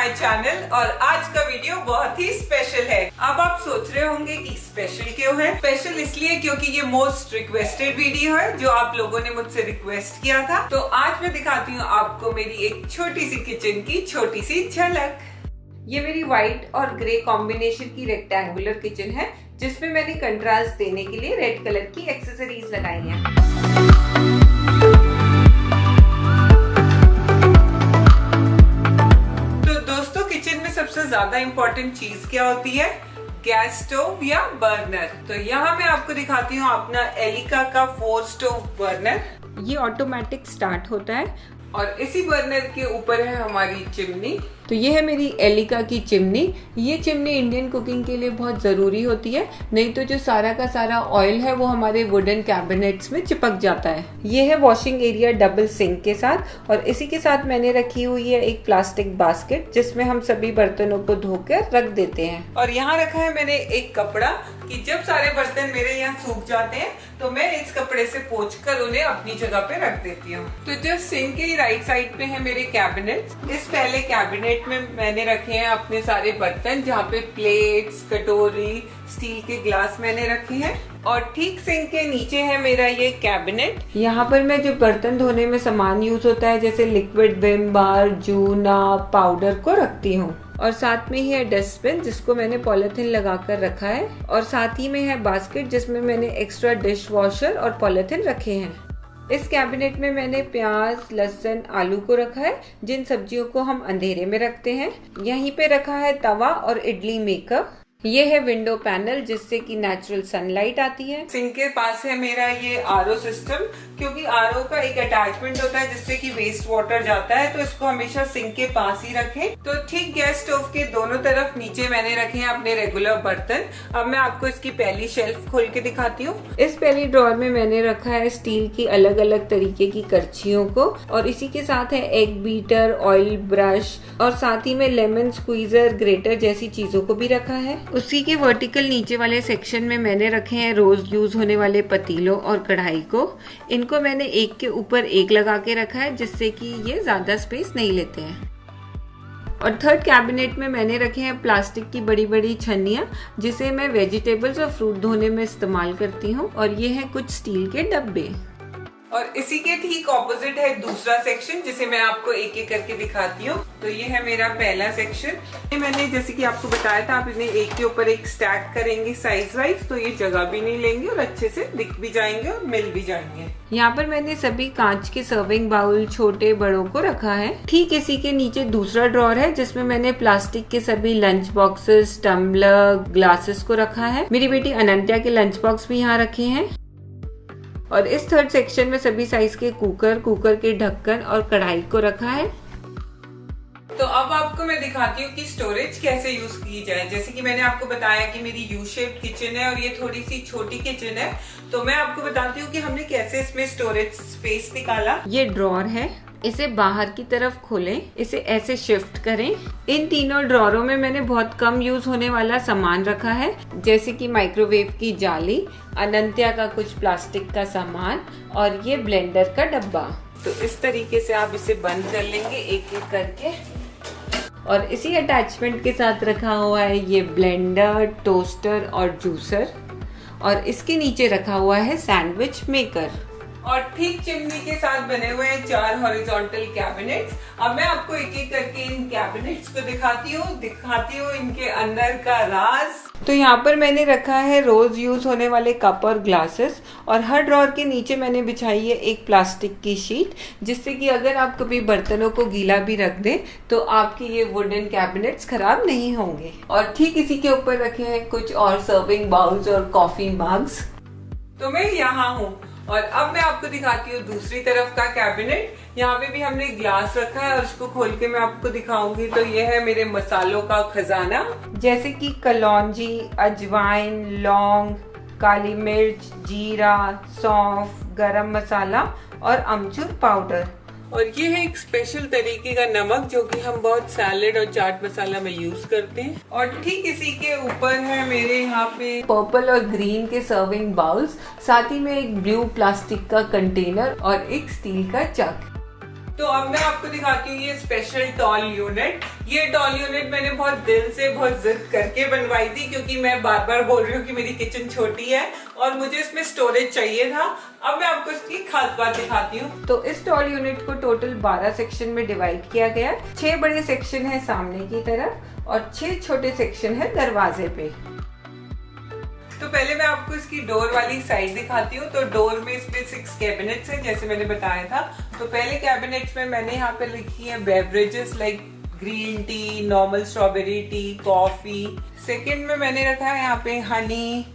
My channel और आज का वीडियो बहुत ही स्पेशल है। अब आप सोच रहे होंगे कि स्पेशल क्यों है। स्पेशल इसलिए क्योंकि ये मोस्ट रिक्वेस्टेड वीडियो है जो आप लोगों ने मुझसे रिक्वेस्ट किया था। तो आज मैं दिखाती हूँ आपको मेरी एक छोटी सी किचन की छोटी सी झलक। ये मेरी व्हाइट और ग्रे कॉम्बिनेशन की रेक्टेंगुलर किचन है जिसमें मैंने कंट्रास्ट देने के लिए रेड कलर की एक्सेसरीज लगाई हैं। सबसे ज्यादा इम्पोर्टेंट चीज क्या होती है? गैस स्टोव या बर्नर। तो यहाँ मैं आपको दिखाती हूँ अपना एलिका का 4 स्टोव बर्नर। ये ऑटोमेटिक स्टार्ट होता है और इसी बर्नर के ऊपर है हमारी चिमनी। तो ये है मेरी एलिका की चिमनी। ये चिमनी इंडियन कुकिंग के लिए बहुत ज़रूरी होती है, नहीं तो जो सारा का सारा ऑयल है वो हमारे वुडन कैबिनेट्स में चिपक जाता है। ये है वॉशिंग एरिया डबल सिंक के साथ और इसी के साथ मैंने रखी हुई है एक प्लास्टिक बास्केट जिसमें हम सभी बर्तनों को धोकर रख देते हैं। और यहाँ रखा है मैंने एक कपड़ा कि जब सारे बर्तन मेरे यहाँ सूख जाते हैं तो मैं इस कपड़े से पोंछकर उन्हें अपनी जगह पे रख देती हूँ। तो जस्ट सिंक के राइट साइड पे है मेरे कैबिनेट। इस पहले कैबिनेट में मैंने रखे हैं अपने सारे बर्तन, जहाँ पे प्लेट्स, कटोरी, स्टील के ग्लास मैंने रखे हैं। और ठीक सिंक के नीचे है मेरा ये कैबिनेट। यहाँ पर मैं जो बर्तन धोने में सामान यूज होता है जैसे लिक्विड विम बार, जूना, पाउडर को रखती हूँ। और साथ में ही है डस्टबिन जिसको मैंने पॉलिथीन लगाकर रखा है और साथ ही में है बास्केट जिसमें मैंने एक्स्ट्रा डिश वॉशर और पॉलिथीन रखे हैं। इस कैबिनेट में मैंने प्याज, लहसुन, आलू को रखा है जिन सब्जियों को हम अंधेरे में रखते हैं। यहीं पे रखा है तवा और इडली मेकर। ये है विंडो पैनल जिससे कि नेचुरल सनलाइट आती है। सिंक के पास है मेरा ये आरओ सिस्टम, क्योंकि आरओ का एक अटैचमेंट होता है जिससे कि वेस्ट वाटर जाता है, तो इसको हमेशा सिंक के पास ही रखें। तो ठीक गैस स्टोव के दोनों तरफ नीचे मैंने रखे हैं अपने रेगुलर बर्तन। अब मैं आपको इसकी पहली शेल्फ खोल के दिखाती हूँ। इस पहली ड्रॉअर में मैंने रखा है स्टील की अलग अलग तरीके की करछियों को और इसी के साथ है एग बीटर, ऑयल ब्रश और साथ ही में लेमन स्क्वीजर, ग्रेटर जैसी चीजों को भी रखा है। उसी के वर्टिकल नीचे वाले सेक्शन में मैंने रखे हैं रोज यूज होने वाले पतीलों और कढ़ाई को। इनको मैंने एक के ऊपर एक लगा के रखा है जिससे कि ये ज्यादा स्पेस नहीं लेते हैं। और थर्ड कैबिनेट में मैंने रखे हैं प्लास्टिक की बड़ी बड़ी छन्नियाँ जिसे मैं वेजिटेबल्स और फ्रूट धोने में इस्तेमाल करती हूँ। और ये है कुछ स्टील के डब्बे। और इसी के ठीक ऑपोजिट है दूसरा सेक्शन जिसे मैं आपको एक एक करके दिखाती हूँ। तो ये है मेरा पहला सेक्शन। ये मैंने जैसे कि आपको बताया था आप इन्हें एक के ऊपर एक स्टैक करेंगे साइज वाइज तो ये जगह भी नहीं लेंगे और अच्छे से दिख भी जाएंगे और मिल भी जाएंगे। यहाँ पर मैंने सभी कांच के सर्विंग बाउल छोटे बड़ों को रखा है। ठीक इसी के नीचे दूसरा ड्रॉअर है जिसमें मैंने प्लास्टिक के सभी लंच बॉक्सेस, टम्बलर, ग्लासेस को रखा है। मेरी बेटी अनंत्या के लंच बॉक्स भी यहाँ रखे हैं। और इस थर्ड सेक्शन में सभी साइज के कुकर के ढक्कन और कढ़ाई को रखा है। तो अब आपको मैं दिखाती हूँ कि स्टोरेज कैसे यूज की जाए। जैसे कि मैंने आपको बताया कि मेरी यू शेप किचन है और ये थोड़ी सी छोटी किचन है, तो मैं आपको बताती हूँ कि हमने कैसे इसमें स्टोरेज स्पेस निकाला। ये ड्रॉअर है, इसे बाहर की तरफ खोलें, इसे ऐसे शिफ्ट करें। इन तीनों ड्रॉरों में मैंने बहुत कम यूज होने वाला सामान रखा है जैसे कि माइक्रोवेव की जाली, अनंत्या का कुछ प्लास्टिक का सामान और ये ब्लेंडर का डब्बा। तो इस तरीके से आप इसे बंद कर लेंगे एक एक करके। और इसी अटैचमेंट के साथ रखा हुआ है ये ब्लेंडर, टोस्टर और जूसर। और इसके नीचे रखा हुआ है सैंडविच मेकर। और ठीक चिमनी के साथ बने हुए हैं 4 हॉरिजॉन्टल कैबिनेट्स। अब मैं आपको एक एक करके इन कैबिनेट्स को दिखाती हूँ इनके अंदर का राज। तो यहाँ पर मैंने रखा है रोज यूज होने वाले कप और ग्लासेस और हर ड्रॉअर के नीचे मैंने बिछाई है एक प्लास्टिक की शीट जिससे कि अगर आप कभी बर्तनों को गीला भी रख दें तो आपके ये वुडन कैबिनेट्स खराब नहीं होंगे। और ठीक इसी के ऊपर रखे हैं कुछ और सर्विंग बाउल्स और कॉफी मग्स। तो मैं यहाँ हूँ और अब मैं आपको दिखाती हूँ दूसरी तरफ का कैबिनेट। यहाँ पे भी हमने ग्लास रखा है और इसको खोल के मैं आपको दिखाऊंगी। तो ये है मेरे मसालों का खजाना जैसे कि कलौंजी, अजवाइन, लौंग, काली मिर्च, जीरा, सौंफ, गरम मसाला और अमचूर पाउडर। और ये है एक स्पेशल तरीके का नमक जो कि हम बहुत सैलेड और चाट मसाला में यूज करते हैं। और ठीक इसी के ऊपर है मेरे यहाँ पे पर्पल और ग्रीन के सर्विंग बाउल्स, साथ ही में एक ब्लू प्लास्टिक का कंटेनर और एक स्टील का जग। तो अब मैं आपको दिखाती हूँ ये स्पेशल टॉल यूनिट। ये टॉल यूनिट मैंने बहुत दिल से बहुत जिद करके बनवाई थी, क्योंकि मैं बार बार बोल रही हूँ कि मेरी किचन छोटी है और मुझे इसमें स्टोरेज चाहिए था। अब मैं आपको इसकी खास बात दिखाती हूँ। तो इस टॉल यूनिट को टोटल 12 सेक्शन में डिवाइड किया गया है। 6 बड़े सेक्शन है सामने की तरफ और 6 छोटे सेक्शन है दरवाजे पे। तो पहले मैं आपको इसकी डोर वाली साइड दिखाती हूँ। तो डोर में इसमें 6 कैबिनेट्स है जैसे मैंने बताया था। तो पहले कैबिनेट्स में मैंने यहाँ पे लिखी है beverages like green tea, normal strawberry tea, coffee. Second में मैंने रखा है यहाँ पे हनी,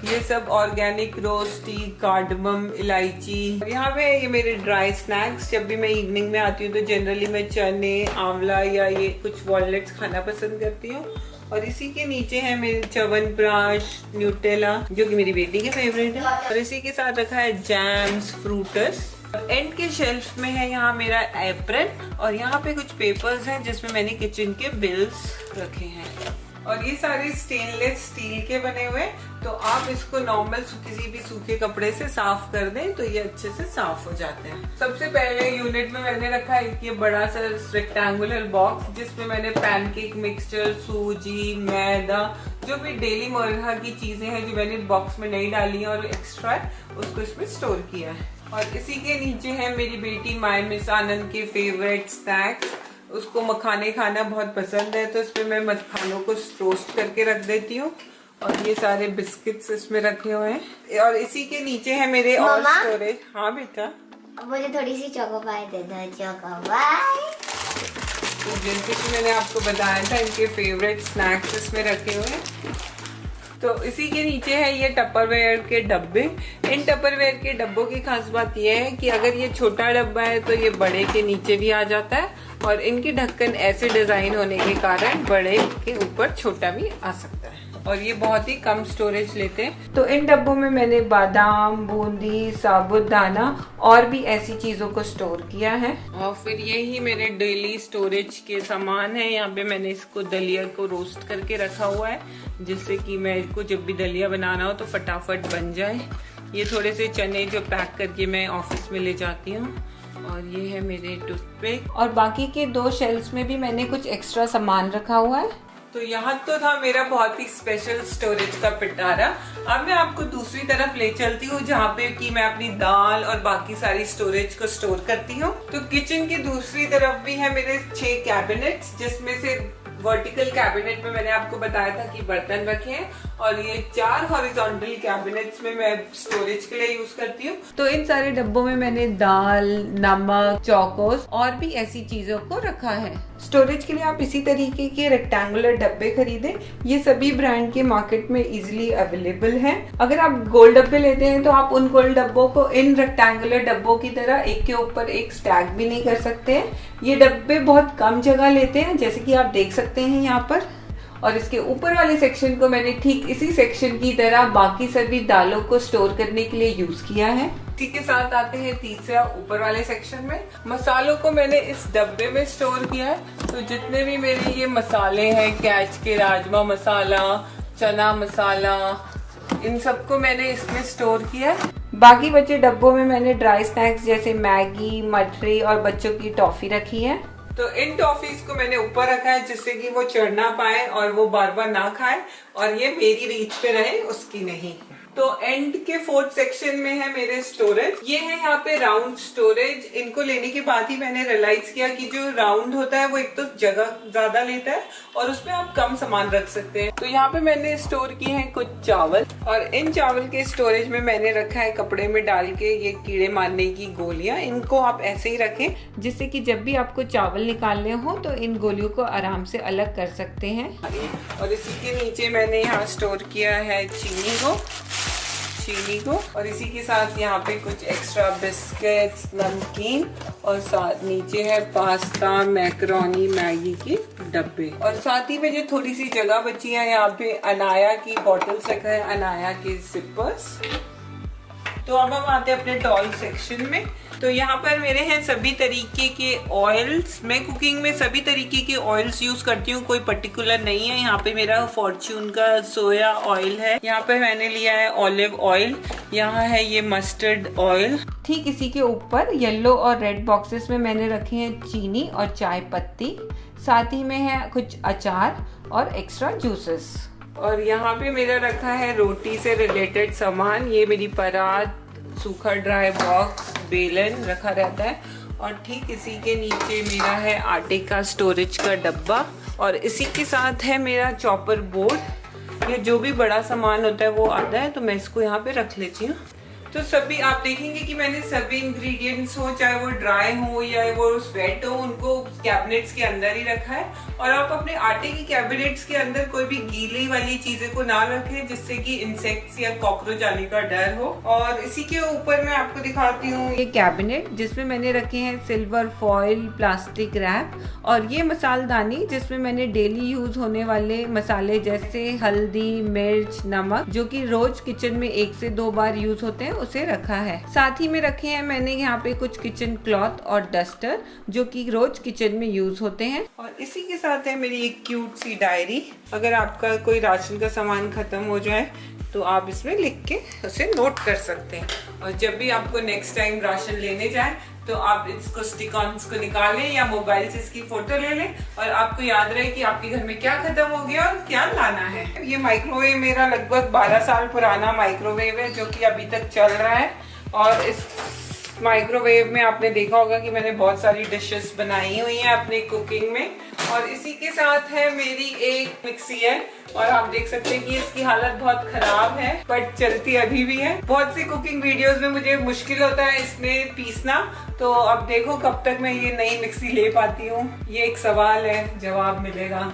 ये सब ऑर्गेनिक रोज टी, कार्डमम, इलायची। यहाँ पे ये मेरे ड्राई स्नैक्स। जब भी मैं इवनिंग में आती हूँ तो जनरली मैं चने, आंवला या ये कुछ वॉलनट्स खाना पसंद करती हूँ। और इसी के नीचे है मेरे च्यवनप्राश, न्यूटेला जो कि मेरी बेटी के फेवरेट है। और इसी के साथ रखा है जैम्स, फ्रूटस। एंड के शेल्फ में है यहाँ मेरा एप्रन और यहाँ पे कुछ पेपर्स हैं जिसमें मैंने किचन के बिल्स रखे हैं। और ये सारे स्टेनलेस स्टील के बने हुए, तो आप इसको नॉर्मल किसी भी सूखे कपड़े से साफ कर दें तो ये अच्छे से साफ हो जाते हैं। सबसे पहले यूनिट में मैंने रखा है ये बड़ा सा रेक्टेंगुलर बॉक्स जिसमें मैंने पैनकेक मिक्सचर, सूजी, मैदा, जो भी डेली मर्रा की चीजें हैं जो मैंने बॉक्स में नहीं डाली है और एक्स्ट्रा है उसको इसमें स्टोर किया है। और इसी के नीचे है मेरी बेटी माय मिस आनंद के फेवरेट स्नैक्स। उसको मखाने खाना बहुत पसंद है तो इसमें मैं मखानों को रोस्ट करके रख देती हूँ। और ये सारे बिस्किट्स इसमें रखे हुए हैं। और इसी के नीचे है मेरे और स्टोरेज। हाँ बेटा, मुझे थोड़ी सी चोकोपाई दे दो। चोकोपाई तो जैसे कि मैंने आपको बताया था इनके फेवरेट स्नैक्स इसमें रखे हुए हैं। तो इसी के नीचे है ये टपरवेयर के डब्बे। इन टपरवेयर के डब्बों की खास बात यह है कि अगर ये छोटा डब्बा है तो ये बड़े के नीचे भी आ जाता है और इनकी ढक्कन ऐसे डिजाइन होने के कारण बड़े के ऊपर छोटा भी आ सकता है और ये बहुत ही कम स्टोरेज लेते हैं। तो इन डब्बों में मैंने बादाम, बूंदी, साबुदाना और भी ऐसी चीजों को स्टोर किया है। और फिर यही मेरे डेली स्टोरेज के सामान है। यहाँ पे मैंने इसको दलिया को रोस्ट करके रखा हुआ है जिससे कि मैं इसको जब भी दलिया बनाना हो तो फटाफट बन जाए। ये थोड़े से चने जो पैक करके मैं ऑफिस में ले जाती हूँ। और ये है मेरे टूथपिक। और बाकी के 2 शेल्फ्स में भी मैंने कुछ एक्स्ट्रा सामान रखा हुआ है। तो यहाँ तो था मेरा बहुत ही स्पेशल स्टोरेज का पिटारा। अब मैं आपको दूसरी तरफ ले चलती हूँ जहाँ पे कि मैं अपनी दाल और बाकी सारी स्टोरेज को स्टोर करती हूँ। तो किचन की दूसरी तरफ भी है मेरे 6 कैबिनेट्स जिसमें से वर्टिकल कैबिनेट में मैंने आपको बताया था कि बर्तन रखे हैं और ये 4 हॉरिजॉन्टल कैबिनेट्स में मैं स्टोरेज के लिए यूज करती हूँ। तो इन सारे डब्बों में मैंने दाल, नमक, चौकोस और भी ऐसी चीजों को रखा है। स्टोरेज के लिए आप इसी तरीके के रेक्टेंगुलर डब्बे खरीदें। ये सभी ब्रांड के मार्केट में इजीली अवेलेबल हैं। अगर आप गोल डब्बे लेते हैं तो आप उन गोल डब्बों को इन रेक्टेंगुलर डब्बों की तरह एक के ऊपर एक स्टैक भी नहीं कर सकते हैं। ये डब्बे बहुत कम जगह लेते हैं जैसे कि आप देख सकते हैं यहाँ पर। और इसके ऊपर वाले सेक्शन को मैंने ठीक इसी सेक्शन की तरह बाकी सभी दालों को स्टोर करने के लिए यूज किया है। इसी के साथ आते हैं तीसरा ऊपर वाले सेक्शन में। मसालों को मैंने इस डब्बे में स्टोर किया है। तो जितने भी मेरे ये मसाले हैं, कैच के राजमा मसाला, चना मसाला, इन सबको मैंने इसमें स्टोर किया है। बाकी बचे डब्बों में मैंने ड्राई स्नैक्स जैसे मैगी, मठरी और बच्चों की टॉफी रखी है। तो इन टॉफीज को मैंने ऊपर रखा है जिससे कि वो चढ़ ना पाए और वो बार बार ना खाए और ये मेरी रीच पे रहे, उसकी नहीं। तो एंड के 4th सेक्शन में है मेरे स्टोरेज। ये है यहाँ पे राउंड स्टोरेज। इनको लेने के बाद ही मैंने रियलाइज किया कि जो राउंड होता है वो एक तो जगह ज्यादा लेता है और उसमें आप कम सामान रख सकते हैं। तो यहाँ पे मैंने स्टोर किए हैं कुछ चावल और इन चावल के स्टोरेज में मैंने रखा है कपड़े में डाल के ये कीड़े मारने की गोलियां। इनको आप ऐसे ही रखें जिससे कि जब भी आपको चावल निकालने हो तो इन गोलियों को आराम से अलग कर सकते हैं। और इसी के नीचे मैंने यहाँ स्टोर किया है चीनी को और इसी के साथ यहाँ पे कुछ एक्स्ट्रा बिस्किट्स, नमकीन और साथ नीचे है पास्ता, मैकरोनी, मैगी के डब्बे। और साथ ही में जो थोड़ी सी जगह बची है यहाँ पे अनाया की बॉटल्स रखा है, अनाया के जिपर्स। तो अब हम आते हैं अपने टॉल सेक्शन में। तो यहाँ पर मेरे हैं सभी तरीके के ऑयल्स। मैं कुकिंग में सभी तरीके के ऑयल्स यूज करती हूँ, कोई पर्टिकुलर नहीं है। यहाँ पे मेरा फॉर्च्यून का सोया ऑयल है, यहाँ पे मैंने लिया है ऑलिव ऑयल, यहाँ है ये मस्टर्ड ऑयल। ठीक इसी के ऊपर येलो और रेड बॉक्सेस में मैंने रखे हैं चीनी और चाय पत्ती, साथ ही में है कुछ अचार और एक्स्ट्रा जूसेस। और यहाँ पे मेरा रखा है रोटी से रिलेटेड सामान, ये मेरी परात, सूखा ड्राई बॉक्स, बेलन रखा रहता है। और ठीक इसी के नीचे मेरा है आटे का स्टोरेज का डब्बा, और इसी के साथ है मेरा चॉपर बोर्ड। ये जो भी बड़ा सामान होता है वो आता है, तो मैं इसको यहाँ पे रख लेती हूँ। तो सभी आप देखेंगे कि मैंने सभी इंग्रेडिएंट्स हो, चाहे वो ड्राई हो या वो स्वेट हो, उनको कैबिनेट्स के अंदर ही रखा है। और आप अपने आटे की कैबिनेट्स के अंदर कोई भी गीली वाली चीजें को ना रखें, जिससे कि इंसेक्ट्स या कॉकरोच आने का डर हो। और इसी के ऊपर मैं आपको दिखाती हूँ ये कैबिनेट, जिसमें मैंने रखे हैं सिल्वर फॉइल, प्लास्टिक रैप, और ये मसालदानी जिसमें मैंने डेली यूज होने वाले मसाले जैसे हल्दी, मिर्च, नमक, जो कि रोज किचन में 1 से 2 बार यूज होते हैं, उसे रखा है। साथ ही में रखे हैं मैंने यहाँ पे कुछ किचन क्लॉथ और डस्टर, जो कि रोज किचन में यूज होते हैं। और इसी के साथ है मेरी एक क्यूट सी डायरी। अगर आपका कोई राशन का सामान खत्म हो जाए तो आप इसमें लिख के उसे नोट कर सकते हैं, और जब भी आपको नेक्स्ट टाइम राशन लेने जाए तो आप इसको स्टिक ऑन को निकालें या मोबाइल से इसकी फोटो ले लें, और आपको याद रहे कि आपके घर में क्या खत्म हो गया और क्या लाना है। ये माइक्रोवेव मेरा लगभग 12 साल पुराना माइक्रोवेव है, जो कि अभी तक चल रहा है। और इस माइक्रोवेव में आपने देखा होगा कि मैंने बहुत सारी डिशेस बनाई हुई हैं अपनी कुकिंग में। और इसी के साथ है मेरी एक मिक्सी है, और आप देख सकते हैं कि इसकी हालत बहुत खराब है, बट चलती अभी भी है। बहुत सी कुकिंग वीडियोस में मुझे मुश्किल होता है इसमें पीसना, तो अब देखो कब तक मैं ये नई मिक्सी ले पाती हूँ। ये एक सवाल है, जवाब मिलेगा।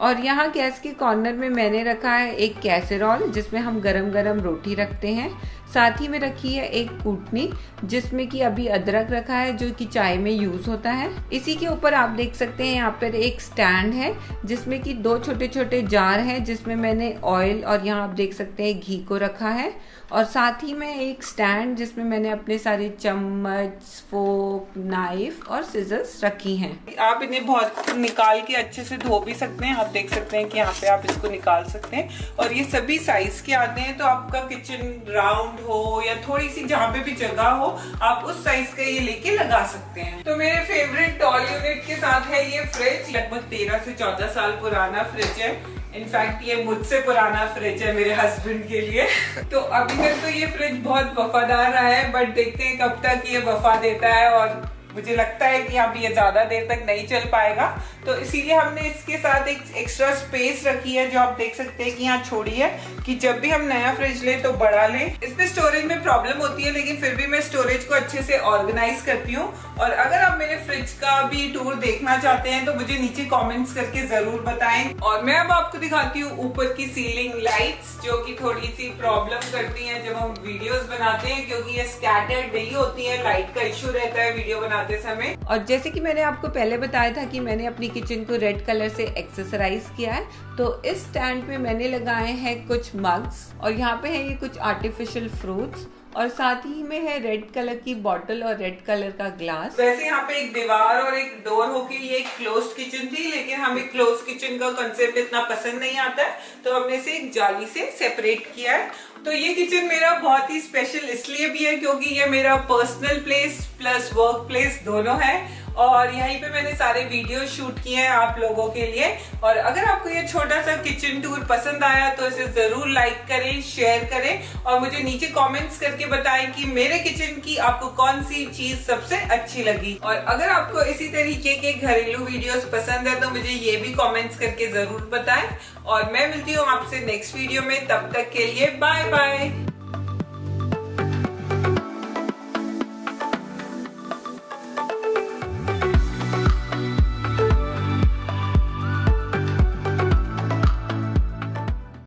और यहाँ गैस के कॉर्नर में मैंने रखा है एक कैसेरोल, जिसमें हम गरम गरम रोटी रखते हैं। साथ ही में रखी है एक कूटनी, जिसमें कि अभी अदरक रखा है, जो कि चाय में यूज होता है। इसी के ऊपर आप देख सकते हैं यहाँ पर एक स्टैंड है, जिसमें कि 2 छोटे छोटे जार हैं, जिसमें मैंने ऑयल और यहाँ आप देख सकते हैं घी को रखा है। और साथ ही में एक स्टैंड, जिसमें मैंने अपने सारे चम्मच, फोक, नाइफ और सिजर्स रखी हैं। आप इन्हें बहुत निकाल के अच्छे से धो भी सकते हैं। आप देख सकते हैं कि यहाँ पे आप इसको निकाल सकते हैं, और ये सभी साइज के आते हैं। तो आपका किचन राउंड हो या थोड़ी सी जहाँ पे भी जगह हो, आप उस साइज का ये लेके लगा सकते हैं। तो मेरे फेवरेट टॉल यूनिट के साथ है ये फ्रिज, लगभग 13 से 14 साल पुराना फ्रिज है। इनफैक्ट ये मुझसे पुराना फ्रिज है मेरे हस्बैंड के लिए। तो अभी तक तो ये फ्रिज बहुत वफादार रहा है, बट देखते हैं कब तक ये वफा देता है। और मुझे लगता है कि अब ये ज्यादा देर तक नहीं चल पाएगा, तो इसीलिए हमने इसके साथ एक एक्स्ट्रा स्पेस रखी है, जो आप देख सकते हैं कि यहाँ छोड़ी है, कि जब भी हम नया फ्रिज लें तो बड़ा लें। इसमें स्टोरेज में प्रॉब्लम होती है, लेकिन फिर भी मैं स्टोरेज को अच्छे से ऑर्गेनाइज करती हूँ। और अगर आप मेरे फ्रिज का भी टूर देखना चाहते हैं तो मुझे नीचे कॉमेंट्स करके जरूर बताएं। और मैं अब आपको दिखाती हूँ ऊपर की सीलिंग लाइट्स, जो कि थोड़ी सी प्रॉब्लम करती हैं जब हम वीडियोस बनाते हैं, क्योंकि ये स्कैटर्ड नहीं होती है, लाइट का इश्यू रहता है वीडियो बनाते समय। और जैसे कि मैंने आपको पहले बताया था कि मैंने अपनी किचन को रेड कलर से एक्सेसराइज किया है, तो इस स्टैंड पे मैंने लगाए हैं कुछ मग्स, और यहाँ पे है ये कुछ आर्टिफिशियल फ्रूट्स, और साथ ही में है रेड कलर की बॉटल और रेड कलर का ग्लास। वैसे यहाँ पे एक दीवार और एक डोर होके ये एक क्लोज्ड किचन थी, लेकिन हमें क्लोज्ड किचन का कंसेप्ट इतना पसंद नहीं आता है, तो हमने इसे एक जाली से सेपरेट किया है। तो ये किचन मेरा बहुत ही स्पेशल इसलिए भी है क्योंकि ये मेरा personal place plus work place दोनों है, और यहीं पे मैंने सारे वीडियो शूट किए हैं आप लोगों के लिए। और अगर आपको ये छोटा सा किचन टूर पसंद आया तो इसे जरूर लाइक करें, शेयर करें, और मुझे नीचे कमेंट्स करके बताएं कि मेरे किचन की आपको कौन सी चीज सबसे अच्छी लगी। और अगर आपको इसी तरीके के घरेलू वीडियोस पसंद है तो मुझे ये भी कमेंट्स करके जरूर बताएं। और मैं मिलती हूँ आपसे नेक्स्ट वीडियो में, तब तक के लिए बाय बाय।